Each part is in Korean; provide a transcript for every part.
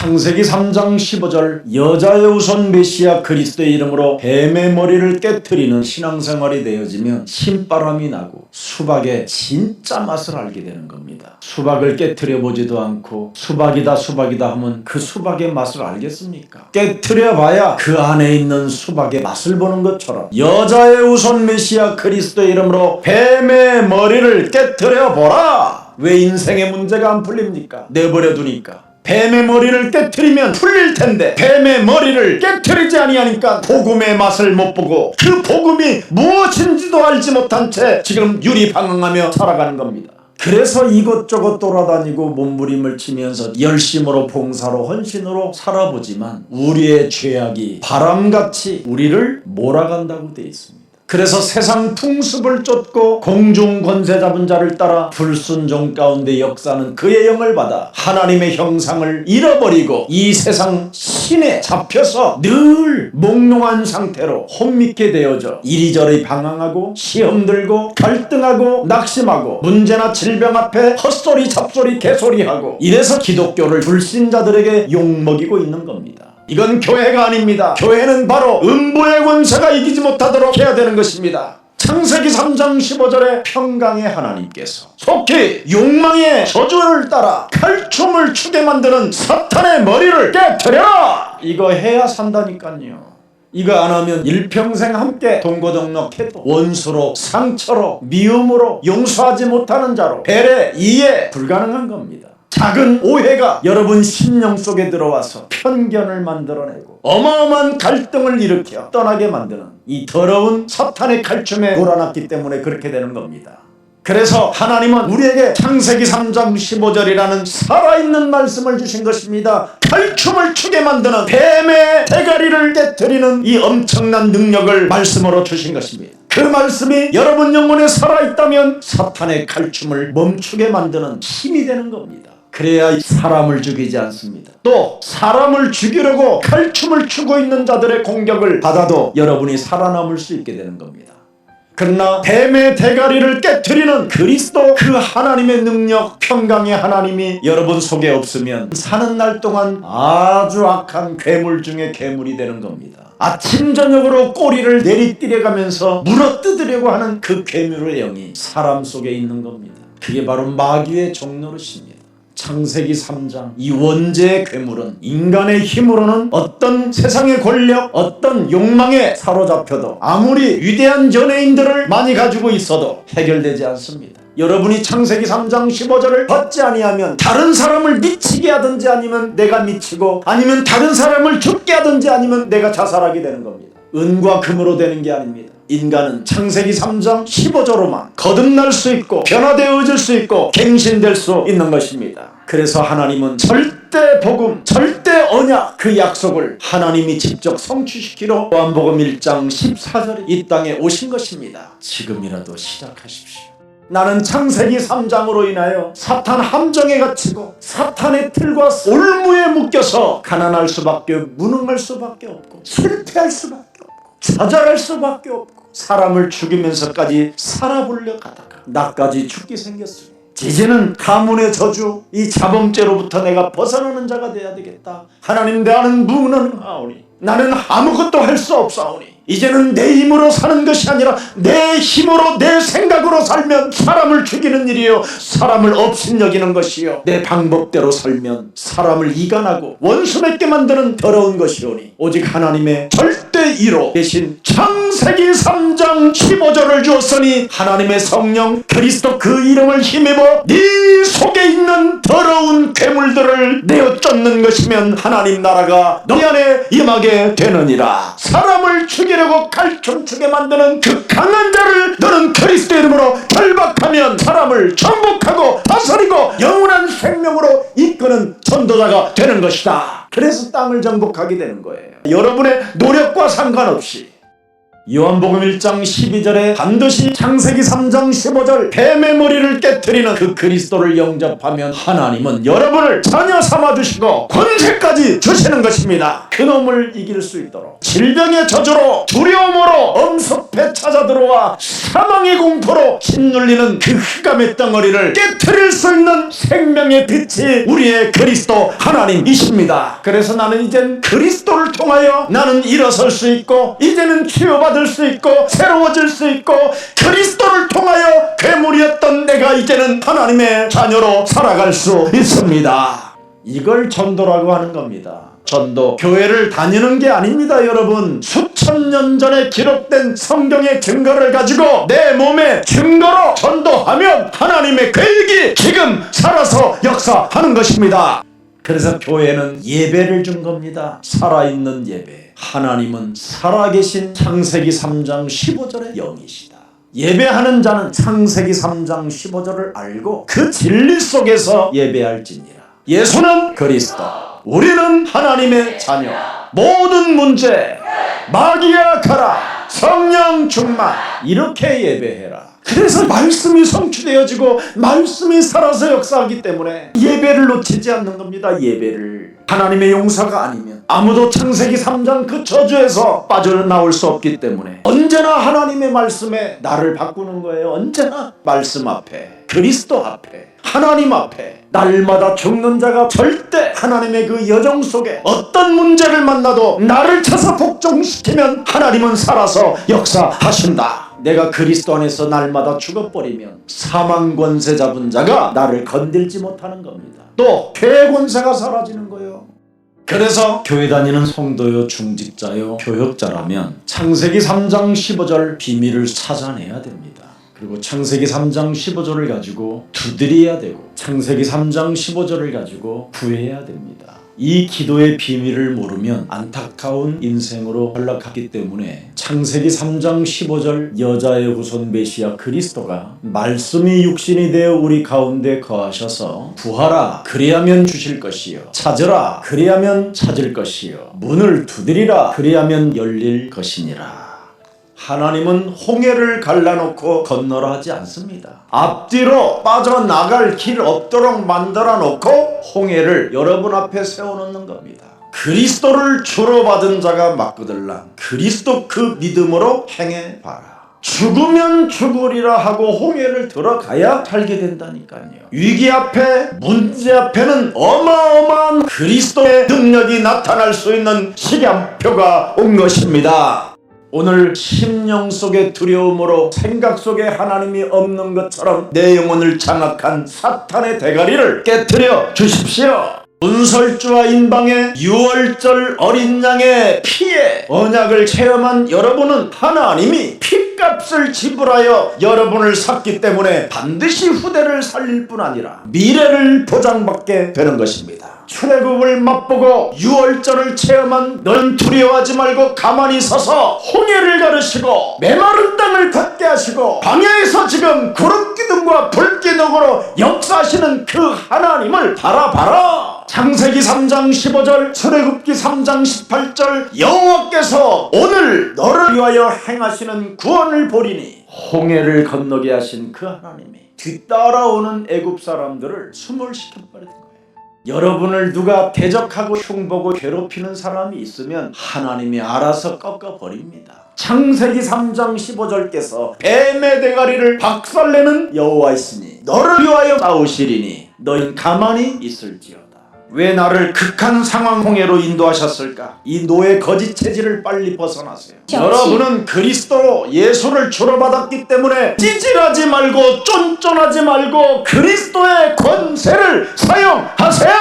창세기 3장 15절 여자의 우선 메시아 그리스도의 이름으로 뱀의 머리를 깨트리는 신앙생활이 되어지면 신바람이 나고 수박의 진짜 맛을 알게 되는 겁니다. 수박을 깨트려 보지도 않고 수박이다 하면 그 수박의 맛을 알겠습니까? 깨트려 봐야 그 안에 있는 수박의 맛을 보는 것처럼 여자의 우선 메시아 그리스도의 이름으로 뱀의 머리를 깨트려 보라. 왜 인생의 문제가 안 풀립니까? 내버려 두니까. 뱀의 머리를 깨트리면 풀릴 텐데 뱀의 머리를 깨트리지 아니하니까 복음의 맛을 못 보고 그 복음이 무엇인지도 알지 못한 채 지금 유리방황하며 살아가는 겁니다. 그래서 이것저것 돌아다니고 몸부림을 치면서 열심으로 봉사로 헌신으로 살아보지만 우리의 죄악이 바람같이 우리를 몰아간다고 되어 있습니다. 그래서 세상 풍습을 쫓고 공중 권세 잡은 자를 따라 불순종 가운데 역사하는 그의 영을 받아 하나님의 형상을 잃어버리고 이 세상 신에 잡혀서 늘 몽롱한 상태로 혼미케 되어져 이리저리 방황하고 시험 들고 갈등하고 낙심하고 문제나 질병 앞에 헛소리 잡소리 개소리하고 이래서 기독교를 불신자들에게 욕먹이고 있는 겁니다. 이건 교회가 아닙니다. 교회는 바로 음부의 권세가 이기지 못하도록 해야 되는 것입니다. 창세기 3장 15절에 평강의 하나님께서 속히 욕망의 저주를 따라 칼춤을 추게 만드는 사탄의 머리를 깨트려라. 이거 해야 산다니까요. 이거 안 하면 일평생 함께 동고동락해도 원수로 상처로 미움으로 용서하지 못하는 자로 배려 이해 불가능한 겁니다. 작은 오해가 여러분 심령 속에 들어와서 편견을 만들어내고 어마어마한 갈등을 일으켜 떠나게 만드는 이 더러운 사탄의 칼춤에 놀아났기 때문에 그렇게 되는 겁니다. 그래서 하나님은 우리에게 창세기 3장 15절이라는 살아있는 말씀을 주신 것입니다. 칼춤을 추게 만드는 뱀의 대가리를 깨트리는 이 엄청난 능력을 말씀으로 주신 것입니다. 그 말씀이 여러분 영혼에 살아있다면 사탄의 칼춤을 멈추게 만드는 힘이 되는 겁니다. 그래야 사람을 죽이지 않습니다. 또 사람을 죽이려고 칼춤을 추고 있는 자들의 공격을 받아도 여러분이 살아남을 수 있게 되는 겁니다. 그러나 뱀의 대가리를 깨트리는 그리스도 그 하나님의 능력 평강의 하나님이 여러분 속에 없으면 사는 날 동안 아주 악한 괴물 중에 괴물이 되는 겁니다. 아침 저녁으로 꼬리를 내리뜨려가면서 물어뜯으려고 하는 그 괴물의 영이 사람 속에 있는 겁니다. 그게 바로 마귀의 종노릇입니다. 창세기 3장 이 원죄의 괴물은 인간의 힘으로는 어떤 세상의 권력 어떤 욕망에 사로잡혀도 아무리 위대한 연예인들을 많이 가지고 있어도 해결되지 않습니다. 여러분이 창세기 3장 15절을 받지 아니하면 다른 사람을 미치게 하든지 아니면 내가 미치고 아니면 다른 사람을 죽게 하든지 아니면 내가 자살하게 되는 겁니다. 은과 금으로 되는 게 아닙니다. 인간은 창세기 3장 15절로만 거듭날 수 있고 변화되어질 수 있고 갱신될 수 있는 것입니다. 그래서 하나님은 절대 복음, 절대 언약 그 약속을 하나님이 직접 성취시키러 요한복음 1장 14절에 이 땅에 오신 것입니다. 지금이라도 시작하십시오. 나는 창세기 3장으로 인하여 사탄 함정에 갇히고 사탄의 틀과 올무에 묶여서 가난할 수밖에 무능할 수밖에 없고 실패할 수밖에 없고 좌절할 수밖에 없고 사람을 죽이면서까지 살아보려 하다가 나까지 죽게 생겼으니 이제는 가문의 저주 이 자범죄로부터 내가 벗어나는 자가 되어야 되겠다. 하나님 나는 무능하오니 나는 아무것도 할 수 없사오니 이제는 내 힘으로 사는 것이 아니라 내 힘으로 내 생각으로 살면 사람을 죽이는 일이요 사람을 업신여기는 것이요 내 방법대로 살면 사람을 이간하고 원수 맺게 만드는 더러운 것이오니 오직 하나님의 절대 1호 대신 창세기 3장 15절을 주었으니 하나님의 성령 그리스도 그 이름을 힘입어 네 속에 있는 더러운 괴물들을 내어 쫓는 것이면 하나님 나라가 너희 안에 임하게 되느니라. 사람을 죽이려고 칼춤추게 만드는 그 강한 자를 너는 그리스도 이름으로 결박하면 사람을 정복하고 다스리고 영원한 생명으로 이끄는 전도자가 되는 것이다. 그래서 땅을 정복하게 되는 거예요. 여러분의 노력과 상관없이 요한복음 1장 12절에 반드시 창세기 3장 15절 뱀의 머리를 깨트리는 그 그리스도를 영접하면 하나님은 여러분을 자녀 삼아주시고 권세까지 주시는 것입니다. 그놈을 이길 수 있도록 질병의 저주로 두려움으로 엄습해 찾아 들어와 사망의 공포로 짓눌리는 그 흑암의 덩어리를 깨트릴 수 있는 생명의 빛이 우리의 그리스도 하나님이십니다. 그래서 나는 이젠 그리스도를 통하여 나는 일어설 수 있고 이제는 치유받을 수 있고 새로워질 수 있고 그리스도를 통하여 괴물이었던 내가 이제는 하나님의 자녀로 살아갈 수 있습니다. 이걸 전도라고 하는 겁니다. 전도, 교회를 다니는 게 아닙니다. 여러분, 수천 년 전에 기록된 성경의 증거를 가지고 내 몸의 증거로 전도하면 하나님의 계획이 지금 살아서 역사하는 것입니다. 그래서 교회는 예배를 준 겁니다. 살아있는 예배. 하나님은 살아계신 창세기 3장 15절의 영이시다. 예배하는 자는 창세기 3장 15절을 알고 그 진리 속에서 예배할지니라. 예수는 그리스도, 우리는 하나님의 자녀. 모든 문제 마귀야 가라, 성령 충만, 이렇게 예배해라. 그래서 말씀이 성취되어지고 말씀이 살아서 역사하기 때문에 예배를 놓치지 않는 겁니다. 예배를. 하나님의 용서가 아니면 아무도 창세기 3장 그 저주에서 빠져나올 수 없기 때문에 언제나 하나님의 말씀에 나를 바꾸는 거예요. 언제나 말씀 앞에, 그리스도 앞에, 하나님 앞에. 날마다 죽는 자가 절대 하나님의 그 여정 속에 어떤 문제를 만나도 나를 쳐서 복종시키면 하나님은 살아서 역사하신다. 내가 그리스도 안에서 날마다 죽어버리면 사망 권세 잡은 자가 나를 건들지 못하는 겁니다. 또 죄의 권세가 사라지는 거예요. 그래서 교회 다니는 성도요, 중직자요, 교역자라면 창세기 3장 15절 비밀을 찾아내야 됩니다. 그리고 창세기 3장 15절을 가지고 두드려야 되고 창세기 3장 15절을 가지고 구해야 됩니다. 이 기도의 비밀을 모르면 안타까운 인생으로 전락하기 때문에 창세기 3장 15절 여자의 후손 메시아 그리스도가 말씀이 육신이 되어 우리 가운데 거하셔서 구하라 그리하면 주실 것이요, 찾으라 그리하면 찾을 것이요, 문을 두드리라 그리하면 열릴 것이니라. 하나님은 홍해를 갈라놓고 건너라 하지 않습니다. 앞뒤로 빠져나갈 길 없도록 만들어 놓고 홍해를 여러분 앞에 세워놓는 겁니다. 그리스도를 주로 받은 자가 막그들랑 그리스도 그 믿음으로 행해봐라. 죽으면 죽으리라 하고 홍해를 들어가야 살게 된다니까요. 위기 앞에, 문제 앞에는 어마어마한 그리스도의 능력이 나타날 수 있는 시간표가 온 것입니다. 오늘 심령 속의 두려움으로 생각 속에 하나님이 없는 것처럼 내 영혼을 장악한 사탄의 대가리를 깨트려 주십시오. 문설주와 인방의 6월절 어린 양의 피에 언약을 체험한 여러분은 하나님이 핏값을 지불하여 여러분을 샀기 때문에 반드시 후대를 살릴 뿐 아니라 미래를 보장받게 되는 것입니다. 출애굽을 맛보고 6월절을 체험한 너는 두려워하지 말고 가만히 서서 홍해를 가르시고 메마른 땅을 걷게 하시고 광야에서 지금 구름기둥과 불기둥으로 역사하시는 그 하나님을 바라봐라. 창세기 3장 15절, 출애굽기 3장 18절 여호와께서 오늘 너를 위하여 행하시는 구원을 보리니 홍해를 건너게 하신 그 하나님이 뒤따라오는 애굽 사람들을 숨을 시켜버리는 거예요. 여러분을 누가 대적하고 흉보고 괴롭히는 사람이 있으면 하나님이 알아서 꺾어버립니다. 창세기 3장 15절께서 뱀의 대가리를 박살내는 여호와이시니 너를 위하여 싸우시리니 너희는 가만히 있을지어다. 왜 나를 극한 상황 홍해로 인도하셨을까? 이 노예 거짓 체질을 빨리 벗어나세요. 여러분은 그리스도 예수를 주로 받았기 때문에 찌질하지 말고 쫀쫀하지 말고 그리스도의 권세를 사용하세요.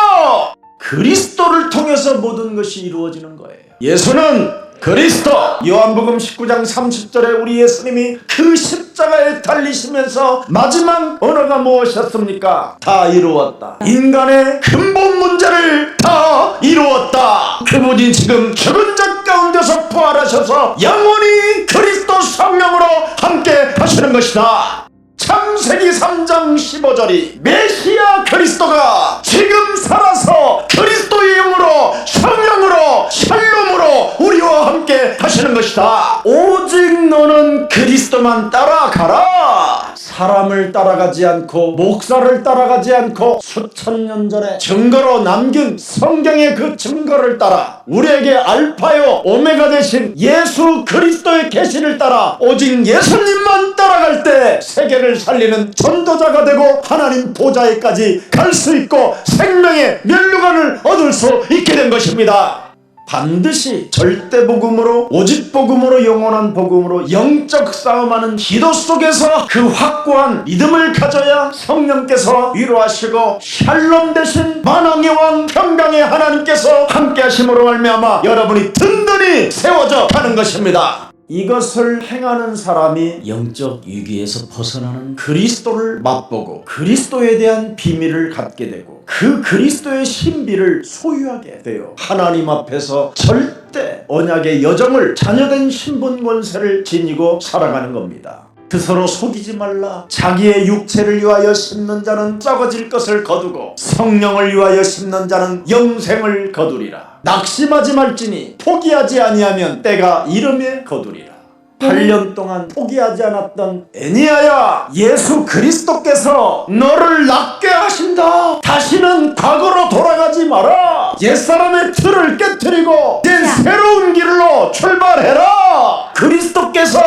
그리스도를 통해서 모든 것이 이루어지는 거예요. 예수는 그리스도. 요한복음 19장 30절에 우리 예수님이 그 십자가에 달리시면서 마지막 언어가 무엇이었습니까? 다 이루었다. 인간의 근본 문제를 다 이루었다. 그분이 지금 죽은 자 가운데서 부활하셔서 영원히 그리스도 성령으로 함께 하시는 것이다. 창세기 3장 15절이 메시아 그리스도가 지금 살아서 그리스도의 영으로 성령으로 샬롬으로 우리와 함께 하시는 것이다. 오직 오직 너는 그리스도만 따라가라. 사람을 따라가지 않고 목사를 따라가지 않고 수천 년 전에 증거로 남긴 성경의 그 증거를 따라 우리에게 알파요 오메가 되신 예수 그리스도의 계시를 따라 오직 예수님만 따라갈 때 세계를 살리는 전도자가 되고 하나님 보좌에까지 갈 수 있고 생명의 면류관을 얻을 수 있게 된 것입니다. 반드시 절대 복음으로 오직 복음으로 영원한 복음으로 영적 싸움하는 기도 속에서 그 확고한 믿음을 가져야 성령께서 위로하시고 샬롬 대신 만왕의 왕 평강의 하나님께서 함께 하심으로 말미암아 여러분이 든든히 세워져 가는 것입니다. 이것을 행하는 사람이 영적 위기에서 벗어나는 그리스도를 맛보고 그리스도에 대한 비밀을 갖게 되고 그 그리스도의 신비를 소유하게 돼요. 하나님 앞에서 절대 언약의 여정을 자녀된 신분 권세를 지니고 살아가는 겁니다. 스스로 속이지 말라. 자기의 육체를 위하여 심는 자는 썩어질 것을 거두고 성령을 위하여 심는 자는 영생을 거두리라. 낙심하지 말지니 포기하지 아니하면 때가 이름에 거두리라. 8년 동안 포기하지 않았던 애니야야, 예수 그리스도께서 너를 낫게 하신다. 다시는 과거로 돌아가지 마라. 옛사람의 틀을 깨트리고 이제 새로운 길로 출발해라. 그리스도께서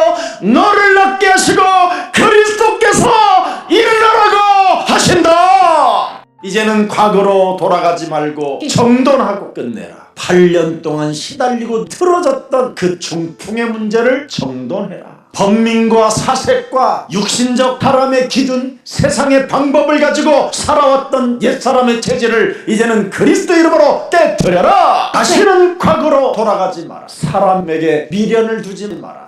너를 낫게 하시고 그리스도께서 일어나라고 하신다. 이제는 과거로 돌아가지 말고 정돈하고 끝내라. 8년 동안 시달리고 틀어졌던 그 중풍의 문제를 정돈해라. 번민과 사색과 육신적 바람의 기준, 세상의 방법을 가지고 살아왔던 옛사람의 체질을 이제는 그리스도 이름으로 깨뜨려라. 다시는 과거로 돌아가지 마라. 사람에게 미련을 두지 마라.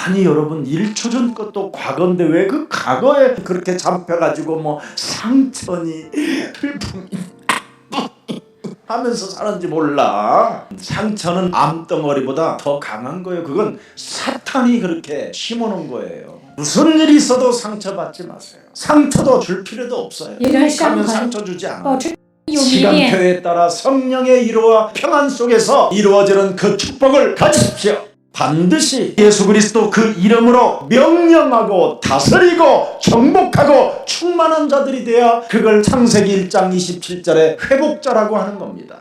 아니 여러분 1초 전 것도 과거인데 왜 그 과거에 그렇게 잡혀가지고 뭐 상처니 슬픔이 하면서 사는지 몰라. 상처는 암덩어리보다 더 강한 거예요. 그건 사탄이 그렇게 심어놓은 거예요. 무슨 일이 있어도 상처받지 마세요. 상처도 줄 필요도 없어요. 가면 상처 주지 않아요. 시간표에 따라 성령의 위로와 평안 속에서 이루어지는 그 축복을 가지십시오. 반드시 예수 그리스도 그 이름으로 명령하고 다스리고 정복하고 충만한 자들이 되어 그걸 창세기 1장 27절에 회복자라고 하는 겁니다.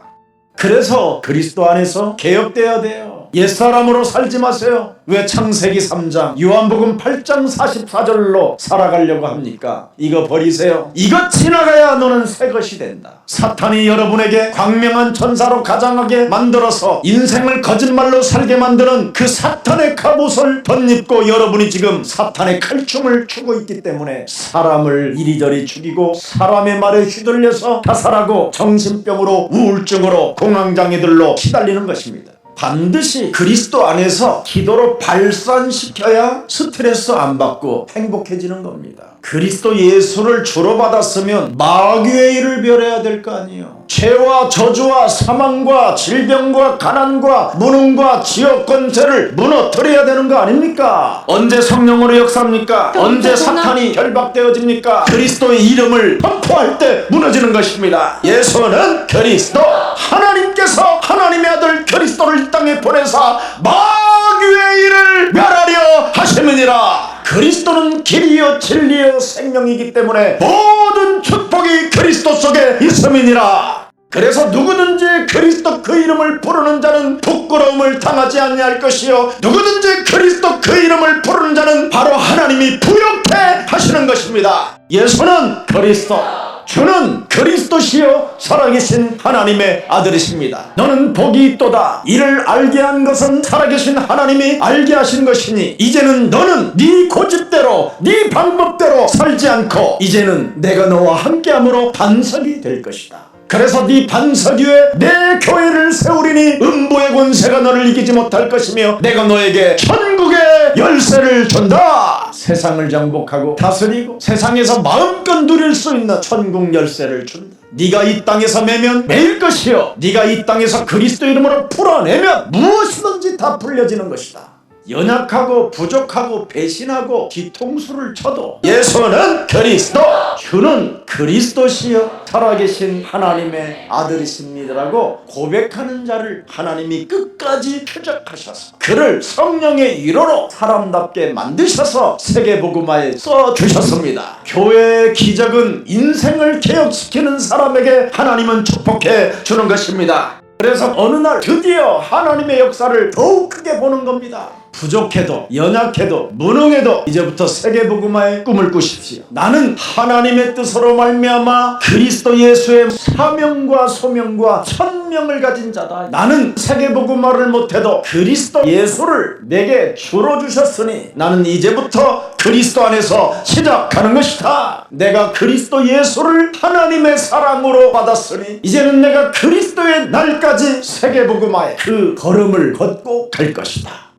그래서 그리스도 안에서 개혁되어야 돼요. 옛사람으로 살지 마세요. 왜 창세기 3장 요한복음 8장 44절로 살아가려고 합니까? 이거 버리세요. 이거 지나가야 너는 새것이 된다. 사탄이 여러분에게 광명한 천사로 가장하게 만들어서 인생을 거짓말로 살게 만드는 그 사탄의 갑옷을 덧입고 여러분이 지금 사탄의 칼춤을 추고 있기 때문에 사람을 이리저리 죽이고 사람의 말에 휘둘려서 자살하고 정신병으로 우울증으로 공황장애들로 시달리는 것입니다. 반드시 그리스도 안에서 기도로 발산시켜야 스트레스 안 받고 행복해지는 겁니다. 그리스도 예수를 주로 받았으면 마귀의 일을 멸해야 될 거 아니에요. 죄와 저주와 사망과 질병과 가난과 무능과 지역 권세를 무너뜨려야 되는 거 아닙니까? 언제 성령으로 역사합니까? 언제 사탄이 결박되어집니까? 그리스도의 이름을 선포할 때 무너지는 것입니다. 예수는 그리스도, 하나님께서 하나님의 아들 그리스도를 이 땅에 보내사 마귀의 일을 멸하려 하심이니라. 그리스도는 길이요 진리요 생명이기 때문에 모든 축복이 그리스도 속에 있음이니라. 그래서 누구든지 그리스도 그 이름을 부르는 자는 부끄러움을 당하지 아니할 것이요 누구든지 그리스도 그 이름을 부르는 자는 바로 하나님이 부욕해 하시는 것입니다. 예수는 그리스도, 주는 그리스도시요 살아계신 하나님의 아들이십니다. 너는 복이 있도다. 이를 알게 한 것은 살아계신 하나님이 알게 하신 것이니 이제는 너는 네 고집대로 네 방법대로 살지 않고 이제는 내가 너와 함께함으로 반석이 될 것이다. 그래서 네 반석 위에 내 교회를 세우리니 음부의 권세가 너를 이기지 못할 것이며 내가 너에게 천국의 열쇠를 준다. 세상을 정복하고 다스리고 세상에서 마음껏 누릴 수 있는 천국 열쇠를 준다. 네가 이 땅에서 매면 매일 것이요 네가 이 땅에서 그리스도 이름으로 풀어내면 무엇이든지 다 풀려지는 것이다. 연약하고 부족하고 배신하고 뒤통수를 쳐도 예수는 그리스도, 주는 그리스도시여 살아계신 하나님의 아들이십니다라고 고백하는 자를 하나님이 끝까지 표적하셔서 그를 성령의 위로로 사람답게 만드셔서 세계복음화에 써주셨습니다. 교회의 기적은 인생을 개혁시키는 사람에게 하나님은 축복해 주는 것입니다. 그래서 어느 날 드디어 하나님의 역사를 더욱 크게 보는 겁니다. 부족해도 연약해도 무능해도 이제부터 세계복음화의 꿈을 꾸십시오. 나는 하나님의 뜻으로 말미암아 그리스도 예수의 사명과 소명과 천명을 가진 자다. 나는 세계복음화를 못해도 그리스도 예수를 내게 주로 주셨으니 나는 이제부터 그리스도 안에서 시작하는 것이다. 내가 그리스도 예수를 하나님의 사랑으로 받았으니 이제는 내가 그리스도의 날까지 세계복음화의 그 걸음을 걷고 갈 것이다.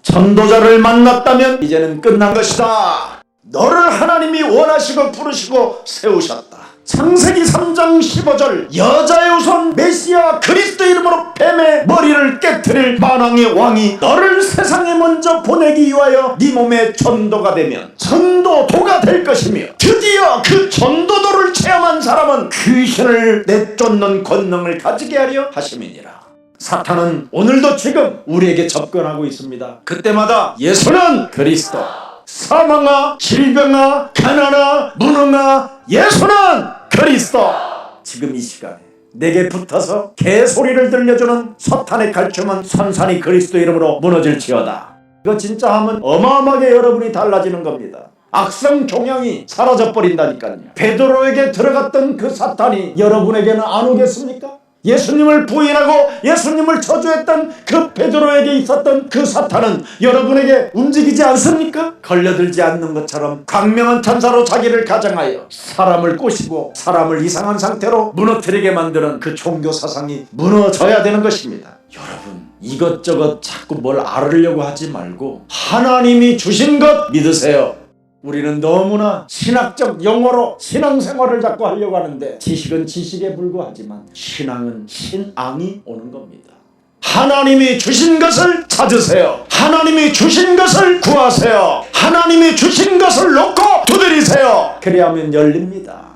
전도자를 만났다면 이제는 끝난 것이다. 너를 하나님이 원하시고 부르시고 세우셨다. 창세기 3장 15절 여자의 후손 메시아 그리스도 이름으로 뱀의 머리를 깨트릴 만왕의 왕이 너를 세상에 먼저 보내기 위하여 네 몸에 전도가 되면 전도도가 될 것이며 드디어 그 전도도를 체험한 사람은 귀신을 내쫓는 권능을 가지게 하려 하심이니라. 사탄은 오늘도 지금 우리에게 접근하고 있습니다. 그때마다 예수는 그리스도, 사망아 질병아 가난아 무능아 예수는 그리스도. 지금 이 시간에 내게 붙어서 개소리를 들려주는 사탄의 갈춤은 산산이 그리스도 이름으로 무너질지어다. 이거 진짜 하면 어마어마하게 여러분이 달라지는 겁니다. 악성 종양이 사라져버린다니까요. 베드로에게 들어갔던 그 사탄이 여러분에게는 안 오겠습니까? 예수님을 부인하고 예수님을 저주했던 그 베드로에게 있었던 그 사탄은 여러분에게 움직이지 않습니까? 걸려들지 않는 것처럼 광명한 천사로 자기를 가장하여 사람을 꼬시고 사람을 이상한 상태로 무너뜨리게 만드는 그 종교 사상이 무너져야 되는 것입니다. 여러분 이것저것 자꾸 뭘 알으려고 하지 말고 하나님이 주신 것 믿으세요. 우리는 너무나 신학적 용어로 신앙생활을 자꾸 하려고 하는데 지식은 지식에 불과하지만 신앙은 신앙이 오는 겁니다. 하나님이 주신 것을 찾으세요. 하나님이 주신 것을 구하세요. 하나님이 주신 것을 놓고 두드리세요. 그래야만 열립니다.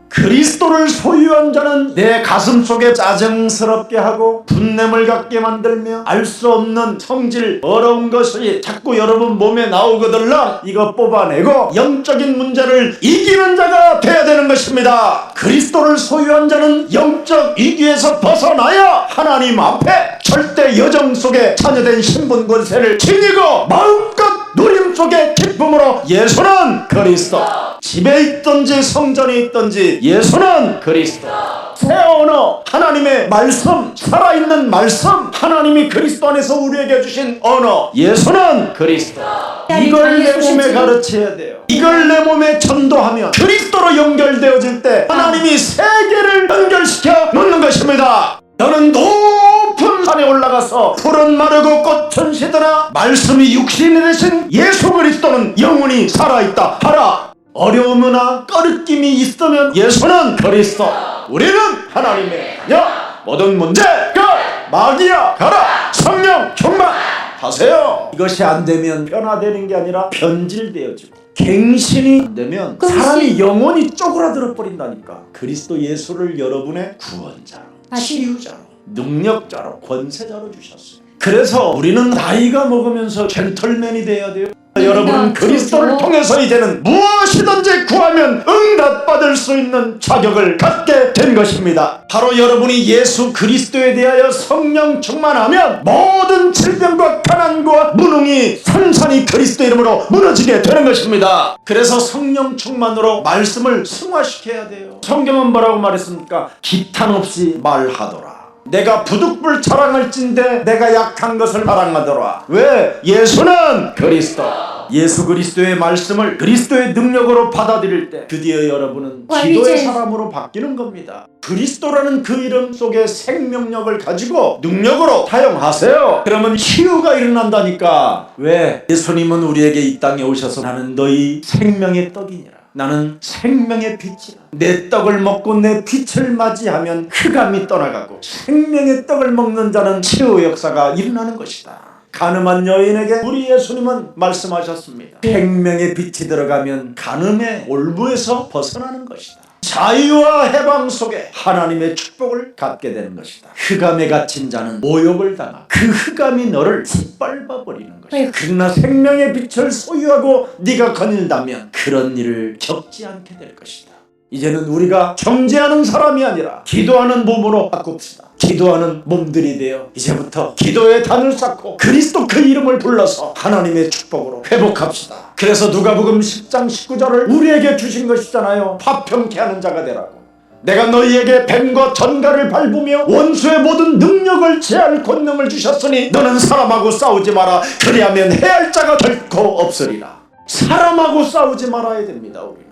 그리스도를 소유한 자는 내 가슴 속에 짜증스럽게 하고 분냄을 갖게 만들며 알 수 없는 성질 어려운 것이 자꾸 여러분 몸에 나오거들랑 이거 뽑아내고 영적인 문제를 이기는 자가 돼야 되는 것입니다. 그리스도를 소유한 자는 영적 위기에서 벗어나야 하나님 앞에 절대 여정 속에 자녀된 신분 권세를 지니고 마음껏 누림 속의 기쁨으로 예수는 그리스도. 집에 있든지 성전에 있든지 예수는 그리스도. 새 언어 하나님의 말씀, 살아있는 말씀, 하나님이 그리스도 안에서 우리에게 주신 언어 예수는 그리스도. 이걸 내 몸에 가르쳐야 돼요. 이걸 내 몸에 전도하면 그리스도로 연결되어질 때 하나님이 세계를 연결시켜 놓는 것입니다. 너는 높은 산에 올라가서 푸른 마르고 꽃은 시드나 말씀이 육신이 되신 예수 그리스도는 영원히 살아있다 하라. 어려움이나 꺼리낌이 있으면 예수는 그리스도. 우리는 하나님의 야 모든 문제 끝. 마귀야 가라. 성령 충만하세요. 이것이 안 되면 변화되는 게 아니라 변질되어지고 갱신이 안 되면 사람이 영원히 쪼그라들어 버린다니까. 그리스도 예수를 여러분의 구원자로, 치유자로, 능력자로, 권세자로 주셨어요. 그래서 우리는 나이가 먹으면서 젠틀맨이 돼야 돼요. 여러분 그리스도를 통해서 이제는 무엇이든지 구하면 응답받을 수 있는 자격을 갖게 된 것입니다. 바로 여러분이 예수 그리스도에 대하여 성령 충만하면 모든 질병과 가난과 무능이 산산이 그리스도 이름으로 무너지게 되는 것입니다. 그래서 성령 충만으로 말씀을 승화시켜야 돼요. 성경은 뭐라고 말했습니까? 기탄 없이 말하더라. 내가 부득불 자랑할진대 내가 약한 것을 자랑하더라. 왜? 예수는 그리스도. 예수 그리스도의 말씀을 그리스도의 능력으로 받아들일 때 드디어 여러분은 기도의 사람으로 바뀌는 겁니다. 그리스도라는 그 이름 속에 생명력을 가지고 능력으로 사용하세요. 그러면 치유가 일어난다니까. 왜? 예수님은 우리에게 이 땅에 오셔서 나는 너희 생명의 떡이니라. 나는 생명의 빛이라. 내 떡을 먹고 내 빛을 맞이하면 흑암이 떠나가고 생명의 떡을 먹는 자는 치유 역사가 일어나는 것이다. 가늠한 여인에게 우리 예수님은 말씀하셨습니다. 생명의 빛이 들어가면 가늠의 올무에서 벗어나는 것이다. 자유와 해방 속에 하나님의 축복을 갖게 되는 것이다. 흑암에 갇힌 자는 모욕을 당하고 그 흑암이 너를 짓밟아 버리는 것이다. 그러나 생명의 빛을 소유하고 네가 거닐다면 그런 일을 겪지 않게 될 것이다. 이제는 우리가 정죄하는 사람이 아니라 기도하는 몸으로 바꿉시다. 기도하는 몸들이 되어 이제부터 기도의 단을 쌓고 그리스도 그 이름을 불러서 하나님의 축복으로 회복합시다. 그래서 누가복음 10장 19절을 우리에게 주신 것이잖아요. 화평케 하는 자가 되라고. 내가 너희에게 뱀과 전갈을 밟으며 원수의 모든 능력을 제할 권능을 주셨으니 너는 사람하고 싸우지 마라. 그리하면 해할 자가 결코 없으리라. 사람하고 싸우지 말아야 됩니다. 우리는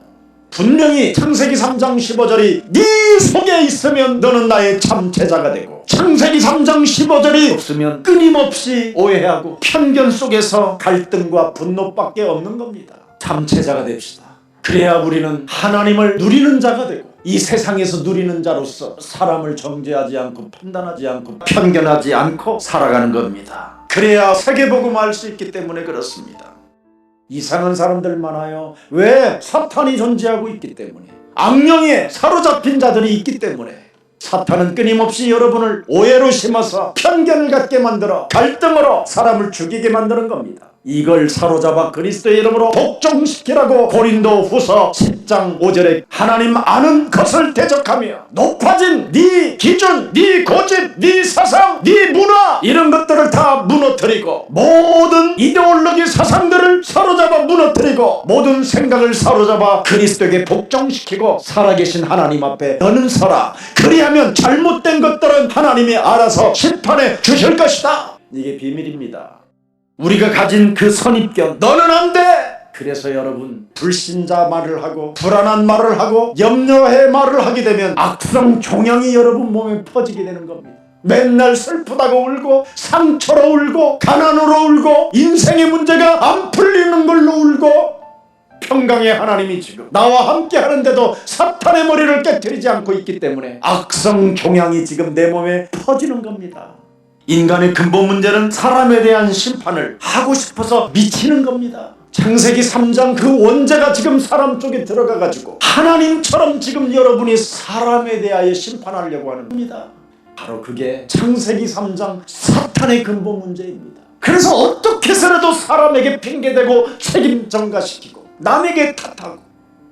분명히 창세기 3장 15절이 네 속에 있으면 너는 나의 참 제자가 되고, 창세기 3장 15절이 없으면 끊임없이 오해하고 편견 속에서 갈등과 분노밖에 없는 겁니다. 참 제자가 됩시다. 그래야 우리는 하나님을 누리는 자가 되고 이 세상에서 누리는 자로서 사람을 정죄하지 않고 판단하지 않고 편견하지 않고 살아가는 겁니다. 그래야 세계복음을 알 수 있기 때문에 그렇습니다. 이상한 사람들 많아요. 왜? 사탄이 존재하고 있기 때문에, 악령에 사로잡힌 자들이 있기 때문에. 사탄은 끊임없이 여러분을 오해로 심어서 편견을 갖게 만들어 갈등으로 사람을 죽이게 만드는 겁니다. 이걸 사로잡아 그리스도의 이름으로 복종시키라고 고린도 후서 10장 5절에 하나님 아는 것을 대적하며 높아진 네 기준, 네 고집, 네 사상, 네 문화 이런 것들을 다 무너뜨리고 모든 이데올로기 사상들을 사로잡아 무너뜨리고 모든 생각을 사로잡아 그리스도에게 복종시키고 살아계신 하나님 앞에 너는 서라. 그리하면 잘못된 것들은 하나님이 알아서 심판해 주실 것이다. 이게 비밀입니다. 우리가 가진 그 선입견, 너는 안 돼! 그래서 여러분, 불신자 말을 하고 불안한 말을 하고 염려해 말을 하게 되면 악성 종양이 여러분 몸에 퍼지게 되는 겁니다. 맨날 슬프다고 울고 상처로 울고 가난으로 울고 인생의 문제가 안 풀리는 걸로 울고, 평강의 하나님이 지금 나와 함께 하는데도 사탄의 머리를 깨트리지 않고 있기 때문에 악성 종양이 지금 내 몸에 퍼지는 겁니다. 인간의 근본 문제는 사람에 대한 심판을 하고 싶어서 미치는 겁니다. 창세기 3장 그 원죄가 지금 사람 쪽에 들어가가지고 하나님처럼 지금 여러분이 사람에 대하여 심판하려고 하는 겁니다. 바로 그게 창세기 3장 사탄의 근본 문제입니다. 그래서 어떻게 해서라도 사람에게 핑계대고 책임 전가시키고 남에게 탓하고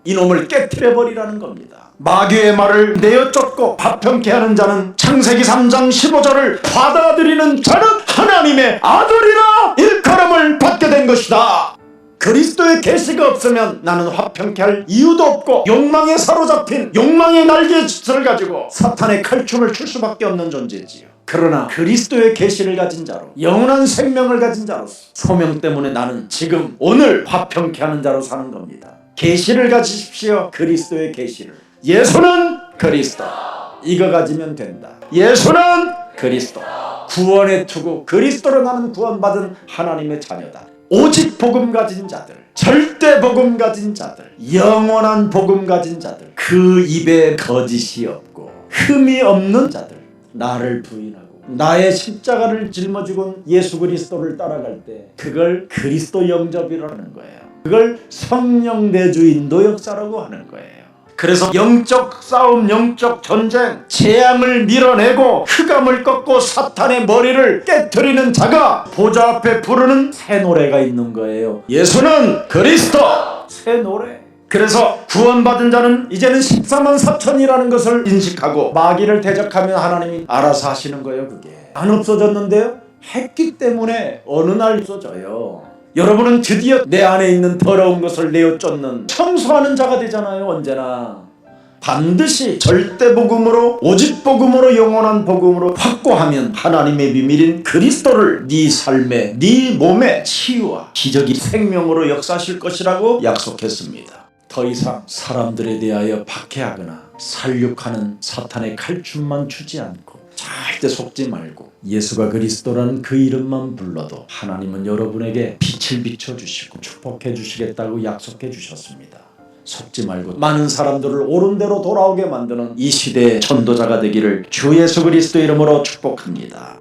이놈을 깨트려버리라는 겁니다. 마귀의 말을 내어 쫓고 화평케 하는 자는 창세기 3장 15절을 받아들이는 자는 하나님의 아들이라 일컬음을 받게 된 것이다. 그리스도의 계시가 없으면 나는 화평케 할 이유도 없고 욕망에 사로잡힌 욕망의 날개짓을 가지고 사탄의 칼춤을 출 수밖에 없는 존재지요. 그러나 그리스도의 계시를 가진 자로 영원한 생명을 가진 자로서 소명 때문에 나는 지금 오늘 화평케 하는 자로 사는 겁니다. 계시를 가지십시오. 그리스도의 계시를. 예수는 그리스도. 이거 가지면 된다. 예수는 그리스도. 구원의 투구. 그리스도로 나는 구원받은 하나님의 자녀다. 오직 복음 가진 자들, 절대 복음 가진 자들, 영원한 복음 가진 자들, 그 입에 거짓이 없고 흠이 없는 자들, 나를 부인하고 나의 십자가를 짊어지고 예수 그리스도를 따라갈 때 그걸 그리스도 영접이라는 거예요. 그걸 성령 내주 인도 역사라고 하는 거예요. 그래서 영적 싸움, 영적 전쟁, 재앙을 밀어내고 흑암을 꺾고 사탄의 머리를 깨트리는 자가 보좌 앞에 부르는 새 노래가 있는 거예요. 예수는 그리스도. 새 노래. 그래서 구원받은 자는 이제는 14만 4천이라는 것을 인식하고 마귀를 대적하면 하나님이 알아서 하시는 거예요. 그게 안 없어졌는데요, 했기 때문에 어느 날 없어져요. 여러분은 드디어 내 안에 있는 더러운 것을 내어 쫓는 청소하는 자가 되잖아요. 언제나 반드시 절대 복음으로, 오직 복음으로, 영원한 복음으로 확고하면 하나님의 비밀인 그리스도를 네 삶에, 네 몸에 치유와 기적이 생명으로 역사하실 것이라고 약속했습니다. 더 이상 사람들에 대하여 박해하거나 살육하는 사탄의 칼춤만 주지 않고 절대 속지 말고 예수가 그리스도라는 그 이름만 불러도 하나님은 여러분에게 빛을 비춰주시고 축복해 주시겠다고 약속해 주셨습니다. 속지 말고 많은 사람들을 옳은 대로 돌아오게 만드는 이 시대의 전도자가 되기를 주 예수 그리스도 이름으로 축복합니다.